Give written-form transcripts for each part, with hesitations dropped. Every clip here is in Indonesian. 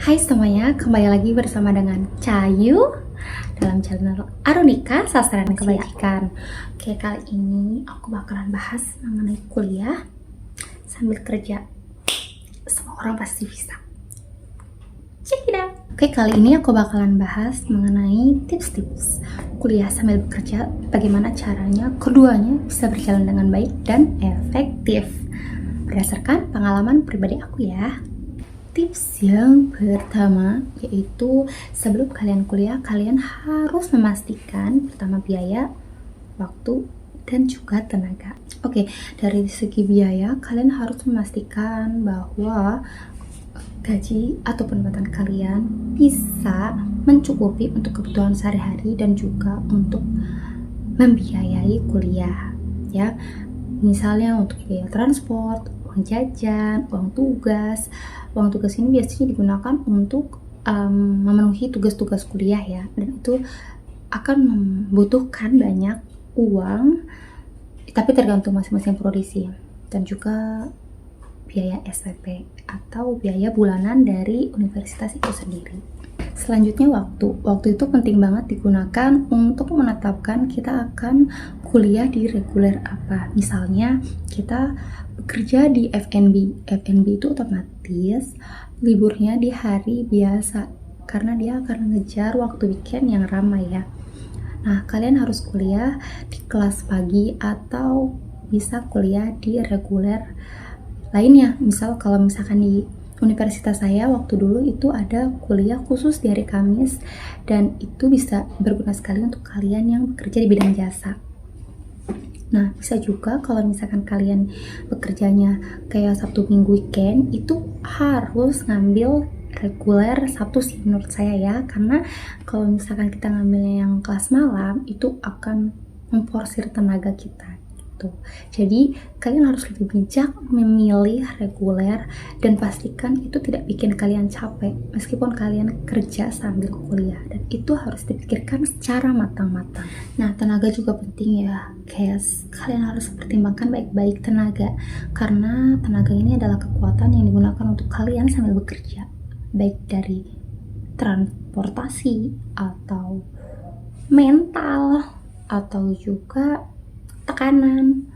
Hai semuanya, kembali lagi bersama dengan Cayu dalam channel Arunika Sastra dan Kebajikan. Oke, kali ini aku bakalan bahas mengenai kuliah sambil kerja. Semua orang pasti bisa. Check it out. Oke, kali ini aku bakalan bahas mengenai tips-tips kuliah sambil bekerja, bagaimana caranya keduanya bisa berjalan dengan baik dan efektif berdasarkan pengalaman pribadi aku ya. Tips yang pertama yaitu sebelum kalian kuliah, kalian harus memastikan pertama biaya, waktu, dan juga tenaga. Oke, dari segi biaya, kalian harus memastikan bahwa gaji atau pendapatan kalian bisa mencukupi untuk kebutuhan sehari-hari dan juga untuk membiayai kuliah ya. Misalnya untuk biaya transport, uang jajan, uang tugas. Uang tugas ini biasanya digunakan untuk memenuhi tugas-tugas kuliah ya, dan itu akan membutuhkan banyak uang, tapi tergantung masing-masing prodi. Dan juga biaya SPP atau biaya bulanan dari universitas itu sendiri. Selanjutnya waktu itu penting banget digunakan untuk menetapkan kita akan kuliah di reguler apa. Misalnya kita bekerja di F&B itu otomatis liburnya di hari biasa karena dia akan ngejar waktu weekend yang ramai ya. Nah, kalian harus kuliah di kelas pagi atau bisa kuliah di reguler lainnya. Misal kalau misalkan di universitas saya waktu dulu itu ada kuliah khusus di hari Kamis, dan itu bisa berguna sekali untuk kalian yang bekerja di bidang jasa. Nah, bisa juga kalau misalkan kalian bekerjanya kayak Sabtu Minggu weekend, itu harus ngambil reguler Sabtu sih menurut saya ya, karena kalau misalkan kita ngambilnya yang kelas malam itu akan memforsir tenaga kita. Jadi kalian harus lebih bijak memilih reguler dan pastikan itu tidak bikin kalian capek meskipun kalian kerja sambil kuliah, dan itu harus dipikirkan secara matang-matang. Nah, tenaga juga penting ya guys, kalian harus pertimbangkan baik-baik tenaga, karena tenaga ini adalah kekuatan yang digunakan untuk kalian sambil bekerja, baik dari transportasi atau mental atau juga tekanan,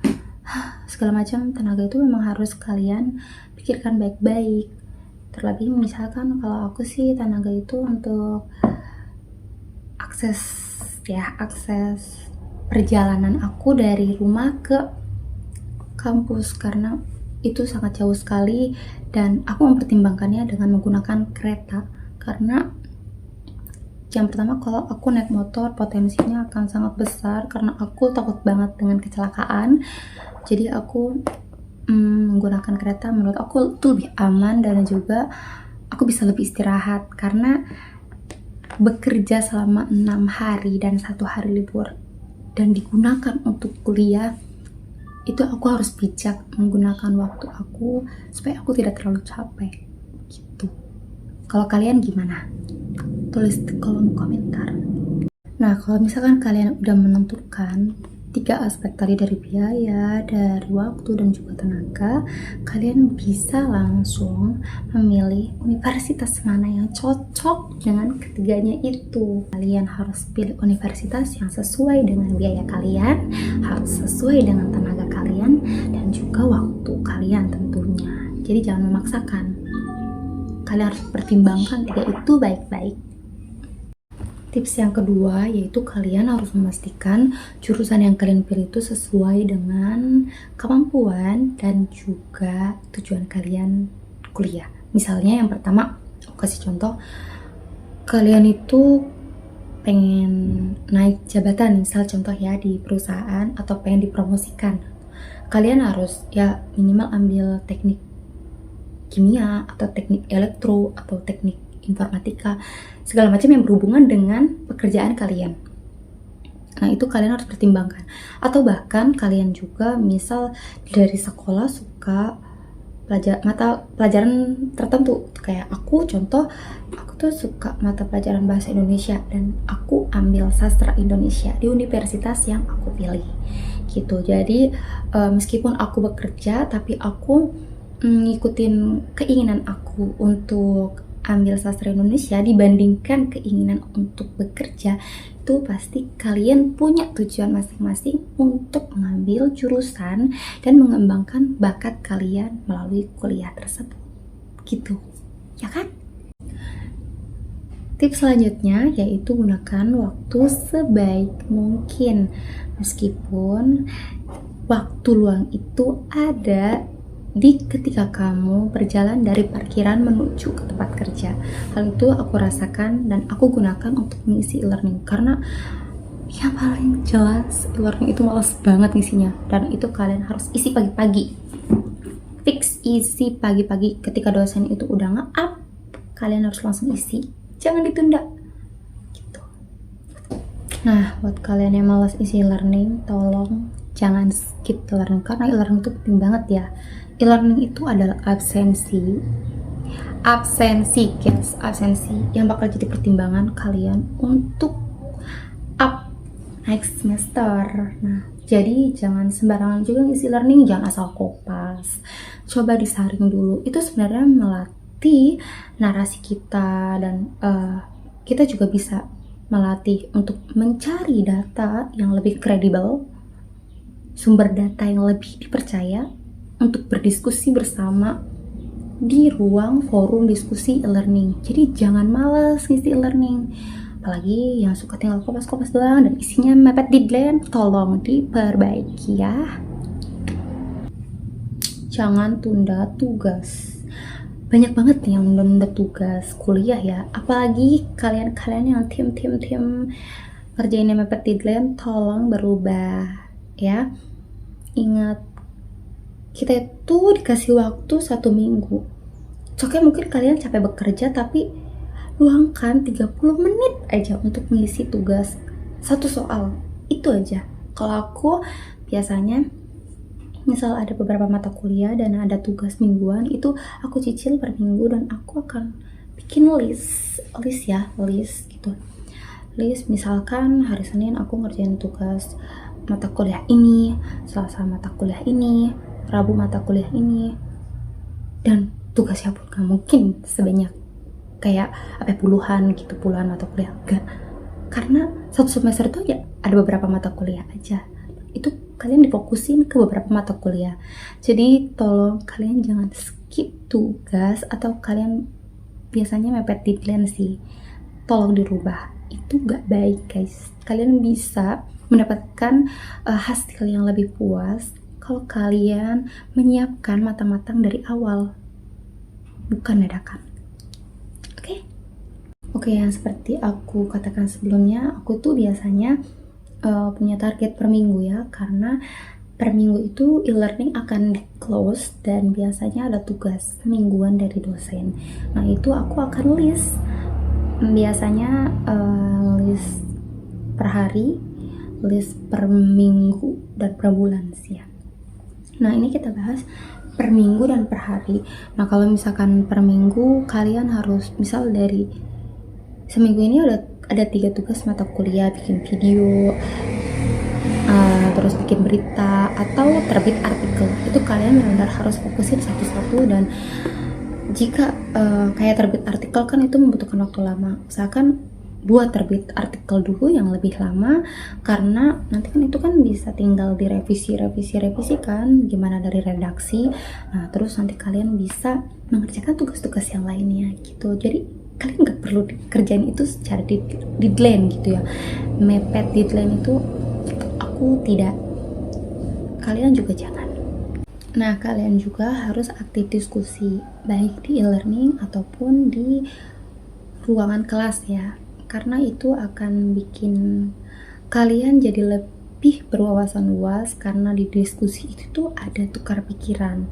segala macam tenaga itu memang harus kalian pikirkan baik-baik. Terlebih misalkan kalau aku sih tenaga itu untuk akses perjalanan aku dari rumah ke kampus, karena itu sangat jauh sekali dan aku mempertimbangkannya dengan menggunakan kereta. Karena yang pertama, kalau aku naik motor potensinya akan sangat besar karena aku takut banget dengan kecelakaan. Jadi aku menggunakan kereta, menurut aku itu lebih aman, dan juga aku bisa lebih istirahat karena bekerja selama 6 hari dan 1 hari libur dan digunakan untuk kuliah. Itu aku harus bijak menggunakan waktu aku supaya aku tidak terlalu capek gitu. Kalau kalian gimana? Tulis di kolom komentar. Nah, kalau misalkan kalian udah menentukan 3 aspek tadi, dari biaya, dari waktu, dan juga tenaga, kalian bisa langsung memilih universitas mana yang cocok dengan ketiganya itu. Kalian harus pilih universitas yang sesuai dengan biaya kalian, harus sesuai dengan tenaga kalian, dan juga waktu kalian tentunya. Jadi jangan memaksakan. Kalian harus pertimbangkan 3 itu baik-baik. Tips yang kedua yaitu kalian harus memastikan jurusan yang kalian pilih itu sesuai dengan kemampuan dan juga tujuan kalian kuliah. Misalnya yang pertama, aku kasih contoh, kalian itu pengen naik jabatan, misal contoh ya di perusahaan, atau pengen dipromosikan. Kalian harus ya minimal ambil teknik kimia atau teknik elektro atau teknik informatika, segala macam yang berhubungan dengan pekerjaan kalian. Nah, itu kalian harus pertimbangkan. Atau bahkan kalian juga misal dari sekolah suka mata pelajaran tertentu, kayak aku tuh suka mata pelajaran bahasa Indonesia dan aku ambil sastra Indonesia di universitas yang aku pilih gitu. Jadi meskipun aku bekerja, tapi aku ngikutin keinginan aku untuk ambil sastra Indonesia dibandingkan keinginan untuk bekerja, itu pasti kalian punya tujuan masing-masing untuk mengambil jurusan dan mengembangkan bakat kalian melalui kuliah tersebut, gitu ya kan? Tips selanjutnya yaitu gunakan waktu sebaik mungkin. Meskipun waktu luang itu ada di ketika kamu berjalan dari parkiran menuju ke tempat kerja. Hal itu aku rasakan dan aku gunakan untuk mengisi e-learning, karena yang paling jelas e-learning itu malas banget ngisinya, dan itu kalian harus isi pagi-pagi. Fix isi pagi-pagi, ketika dosen itu udah nge-up, kalian harus langsung isi, jangan ditunda gitu. Nah, buat kalian yang malas isi e-learning, tolong jangan skip e-learning, karena e-learning itu penting banget ya. E-learning itu adalah absensi yang bakal jadi pertimbangan kalian untuk up next semester. Nah, jadi jangan sembarangan juga ngisi learning, jangan asal kopas. Coba disaring dulu. Itu sebenarnya melatih narasi kita, dan kita juga bisa melatih untuk mencari data yang lebih kredibel, sumber data yang lebih dipercaya, untuk berdiskusi bersama di ruang forum diskusi e-learning. Jadi jangan males ngisi e-learning, apalagi yang suka tinggal kopas-kopas doang dan isinya mepet deadline, tolong diperbaiki ya. Jangan tunda tugas. Banyak banget nih yang nunda tugas kuliah ya, apalagi kalian yang tim kerjainnya mepet deadline, tolong berubah ya. Ingat, kita itu dikasih waktu 1 minggu. Oke, mungkin kalian capek bekerja, tapi luangkan 30 menit aja untuk mengisi tugas 1 soal. Itu aja. Kalau aku biasanya, misal ada beberapa mata kuliah dan ada tugas mingguan, itu aku cicil per minggu dan aku akan bikin list gitu. List, misalkan hari Senin aku ngerjain tugas mata kuliah ini, Selasa mata kuliah ini, Rabu mata kuliah ini, dan tugasnya pun gak mungkin sebanyak kayak puluhan mata kuliah, enggak, karena 1 semester itu aja ada beberapa mata kuliah aja, itu kalian difokusin ke beberapa mata kuliah. Jadi tolong kalian jangan skip tugas, atau kalian biasanya mepet deadline sih, tolong dirubah, itu gak baik guys. Kalian bisa mendapatkan hasil yang lebih puas kalau kalian menyiapkan matang-matang dari awal, bukan dadakan. Oke, yang seperti aku katakan sebelumnya, aku tuh biasanya punya target per minggu ya, karena per minggu itu e-learning akan di close dan biasanya ada tugas mingguan dari dosen. Nah, itu aku akan list, biasanya list per hari, list per minggu, dan per bulan sih ya. Nah, ini kita bahas per minggu dan per hari. Nah, kalau misalkan per minggu, kalian harus, misal dari seminggu ini ada 3 tugas mata kuliah, bikin video, terus bikin berita, atau terbit artikel. Itu kalian benar-benar harus fokusin satu-satu, dan jika kayak terbit artikel kan itu membutuhkan waktu lama, misalkan buat terbit artikel dulu yang lebih lama, karena nanti kan itu kan bisa tinggal direvisi kan, gimana dari redaksi. Nah, terus nanti kalian bisa mengerjakan tugas-tugas yang lainnya gitu. Jadi kalian nggak perlu kerjain itu secara deadline gitu ya, mepet deadline itu aku tidak, kalian juga jangan. Nah, kalian juga harus aktif diskusi, baik di e-learning ataupun di ruangan kelas ya, karena itu akan bikin kalian jadi lebih berwawasan luas, karena di diskusi itu tuh ada tukar pikiran.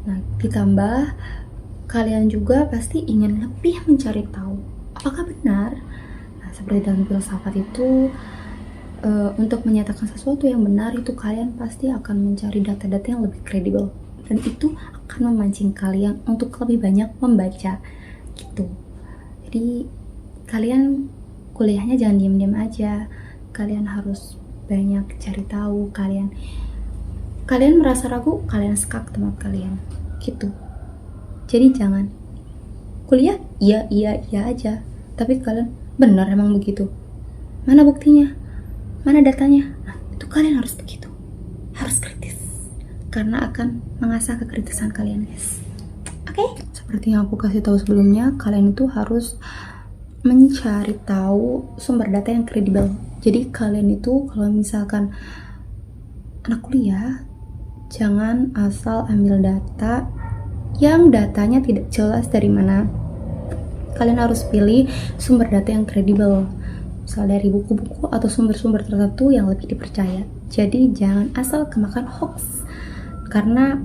Nah, ditambah kalian juga pasti ingin lebih mencari tahu apakah benar. Nah, seperti dalam filsafat itu, untuk menyatakan sesuatu yang benar itu kalian pasti akan mencari data-data yang lebih kredibel, dan itu akan memancing kalian untuk lebih banyak membaca gitu. Jadi kalian kuliahnya jangan diam-diam aja, kalian harus banyak cari tahu. Kalian merasa ragu, kalian skak tempat kalian gitu. Jadi jangan kuliah iya aja, tapi kalian benar emang begitu? Mana buktinya? Mana datanya? Nah, itu kalian harus begitu, harus kritis, karena akan mengasah kekritisan kalian, guys. Oke? Seperti yang aku kasih tahu sebelumnya, kalian itu harus mencari tahu sumber data yang kredibel. Jadi kalian itu kalau misalkan anak kuliah, jangan asal ambil data yang datanya tidak jelas dari mana. Kalian harus pilih sumber data yang kredibel, misal dari buku-buku atau sumber-sumber tertentu yang lebih dipercaya. Jadi jangan asal kemakan hoax, karena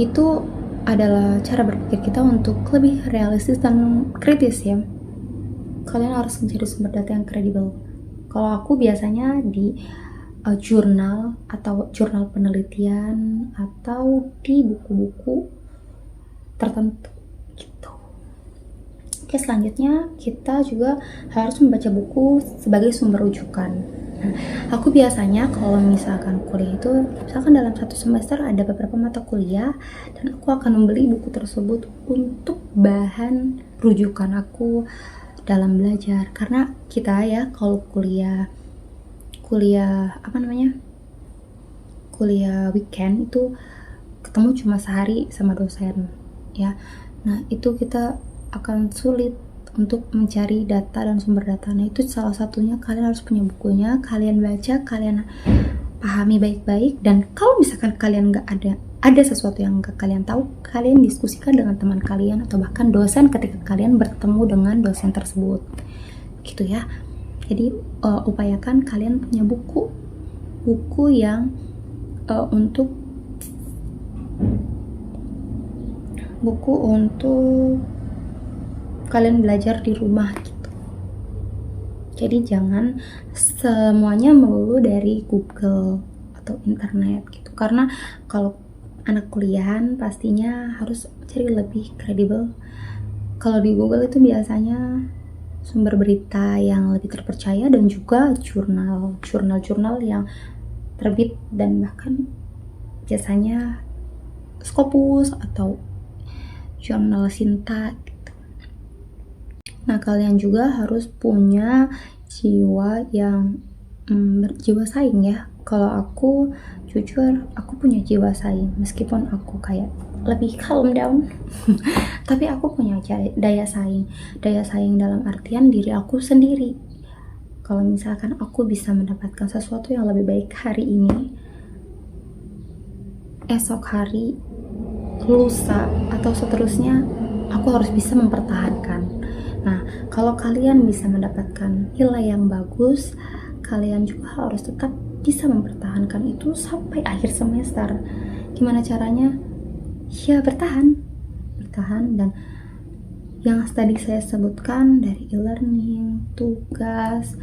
itu adalah cara berpikir kita untuk lebih realistis dan kritis ya. Kalian harus mencari sumber data yang kredibel. Kalau aku biasanya di jurnal atau jurnal penelitian atau di buku-buku tertentu gitu. Oke, selanjutnya kita juga harus membaca buku sebagai sumber rujukan. Aku biasanya kalau misalkan kuliah itu, misalkan dalam satu semester ada beberapa mata kuliah, dan aku akan membeli buku tersebut untuk bahan rujukan aku dalam belajar. Karena kita ya kalau kuliah weekend itu ketemu cuma sehari sama dosen ya. Nah itu kita akan sulit untuk mencari data dan sumber data. Nah itu salah satunya kalian harus punya bukunya, kalian baca, kalian pahami baik-baik, dan kalau misalkan kalian nggak ada sesuatu yang nggak kalian tahu, kalian diskusikan dengan teman kalian atau bahkan dosen ketika kalian bertemu dengan dosen tersebut gitu ya. Jadi upayakan kalian punya buku yang untuk kalian belajar di rumah gitu. Jadi jangan semuanya melulu dari Google atau internet gitu, karena kalau anak kuliahan pastinya harus cari lebih kredibel. Kalau di Google itu biasanya sumber berita yang lebih terpercaya dan juga jurnal yang terbit dan bahkan biasanya Scopus atau jurnal Sinta gitu. Nah kalian juga harus punya jiwa yang berjiwa saing ya. Kalau aku jujur, aku punya jiwa saing meskipun aku kayak lebih calm down tapi aku punya daya saing dalam artian diri aku sendiri. Kalau misalkan aku bisa mendapatkan sesuatu yang lebih baik hari ini, esok hari, lusa, atau seterusnya, aku harus bisa mempertahankan. Nah, kalau kalian bisa mendapatkan nilai yang bagus, kalian juga harus tetap bisa mempertahankan itu sampai akhir semester. Gimana caranya? Ya bertahan, dan yang tadi saya sebutkan dari e-learning, tugas,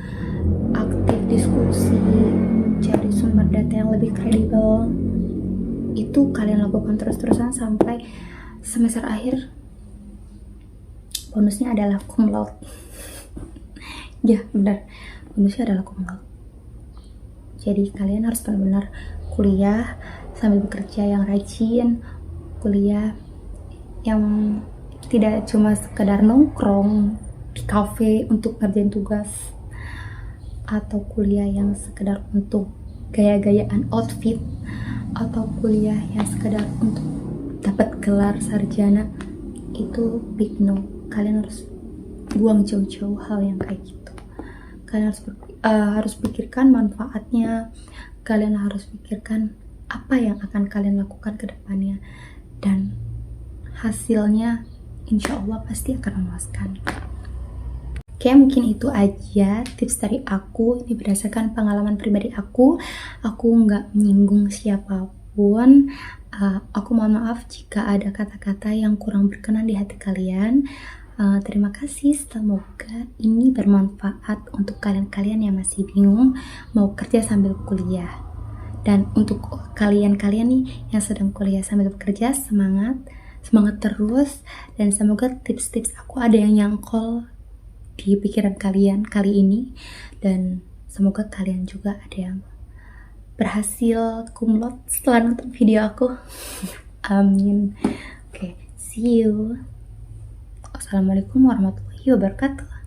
aktif diskusi, cari sumber data yang lebih kredibel, itu kalian lakukan terus-terusan sampai semester akhir. Bonusnya adalah cum laude. Ya benar, bonusnya adalah cum laude. Jadi kalian harus benar-benar kuliah sambil bekerja yang rajin, kuliah yang tidak cuma sekedar nongkrong di kafe untuk ngerjain tugas, atau kuliah yang sekedar untuk gaya-gayaan outfit, atau kuliah yang sekedar untuk dapat gelar sarjana. Itu big no. Kalian harus buang jauh-jauh hal yang kayak gitu. Kalian harus pikirkan manfaatnya. Kalian harus pikirkan apa yang akan kalian lakukan ke depannya, dan hasilnya insya Allah pasti akan memuaskan. Oke, mungkin itu aja tips dari aku. Ini berdasarkan pengalaman pribadi aku. Aku nggak menyinggung siapapun. Aku mohon maaf jika ada kata-kata yang kurang berkenan di hati kalian. Terima kasih. Semoga ini bermanfaat untuk kalian-kalian yang masih bingung mau kerja sambil kuliah. Dan untuk kalian-kalian nih yang sedang kuliah sambil bekerja, semangat terus, dan semoga tips-tips aku ada yang nyangkol di pikiran kalian kali ini, dan semoga kalian juga ada yang berhasil cum laude setelah nonton video aku. Amin. Oke, see you. Wassalamualaikum warahmatullahi wabarakatuh.